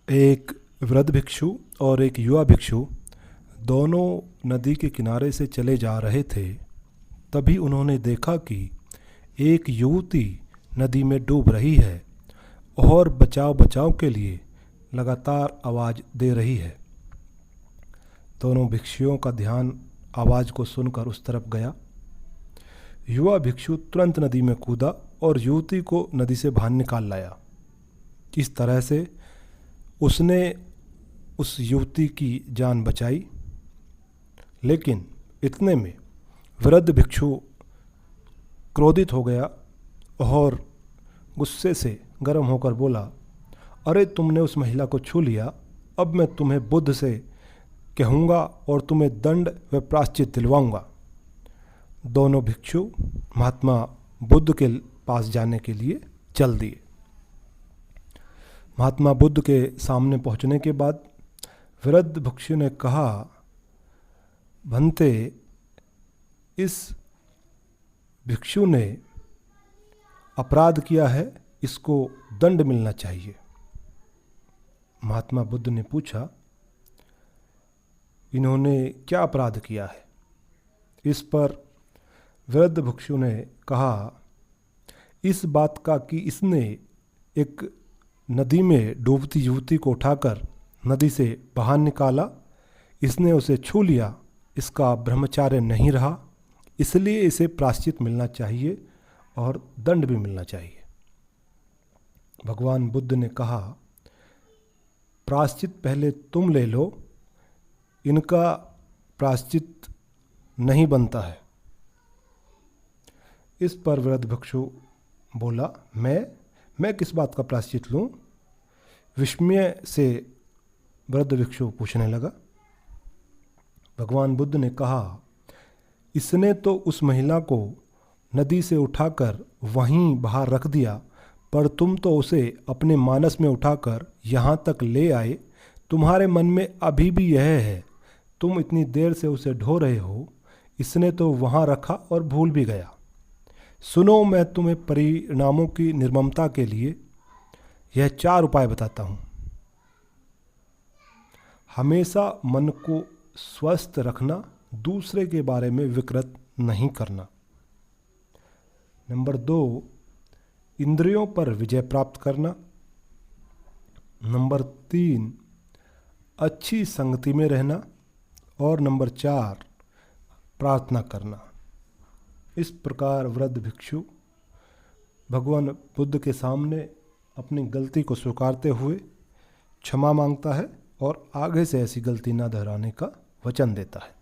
एक वृद्ध भिक्षु और एक युवा भिक्षु दोनों नदी के किनारे से चले जा रहे थे। तभी उन्होंने देखा कि एक युवती नदी में डूब रही है और बचाव बचाव के लिए लगातार आवाज़ दे रही है। दोनों भिक्षुओं का ध्यान आवाज़ को सुनकर उस तरफ गया। युवा भिक्षु तुरंत नदी में कूदा और युवती को नदी से बाहर निकाल लाया। इस तरह से उसने उस युवती की जान बचाई। लेकिन इतने में वृद्ध भिक्षु क्रोधित हो गया और गुस्से से गर्म होकर बोला, अरे तुमने उस महिला को छू लिया, अब मैं तुम्हें बुद्ध से कहूँगा और तुम्हें दंड व प्रायश्चित दिलवाऊँगा। दोनों भिक्षु महात्मा बुद्ध के पास जाने के लिए चल दिए। महात्मा बुद्ध के सामने पहुंचने के बाद वृद्ध भिक्षु ने कहा, भंते, इस भिक्षु ने अपराध किया है, इसको दंड मिलना चाहिए। महात्मा बुद्ध ने पूछा, इन्होंने क्या अपराध किया है? इस पर वृद्ध भिक्षु ने कहा, इस बात का कि इसने एक नदी में डूबती युवती को उठाकर नदी से बाहर निकाला, इसने उसे छू लिया, इसका ब्रह्मचार्य नहीं रहा, इसलिए इसे प्रायश्चित मिलना चाहिए और दंड भी मिलना चाहिए। भगवान बुद्ध ने कहा, प्रायश्चित पहले तुम ले लो, इनका प्रायश्चित नहीं बनता है। इस पर वृद्ध भिक्षु बोला, मैं किस बात का प्रायश्चित लूँ? विस्मय से वृद्ध भिक्षु पूछने लगा। भगवान बुद्ध ने कहा, इसने तो उस महिला को नदी से उठाकर वहीं बाहर रख दिया, पर तुम तो उसे अपने मानस में उठाकर यहाँ तक ले आए। तुम्हारे मन में अभी भी यह है, तुम इतनी देर से उसे ढो रहे हो, इसने तो वहाँ रखा और भूल भी गया। सुनो, मैं तुम्हें परिणामों की निर्ममता के लिए यह 4 उपाय बताता हूँ। हमेशा मन को स्वस्थ रखना, दूसरे के बारे में विकृत नहीं करना। नंबर 2, इंद्रियों पर विजय प्राप्त करना। नंबर 3, अच्छी संगति में रहना। और नंबर 4, प्रार्थना करना। इस प्रकार वृद्ध भिक्षु भगवान बुद्ध के सामने अपनी गलती को स्वीकारते हुए क्षमा मांगता है और आगे से ऐसी गलती न दोहराने का वचन देता है।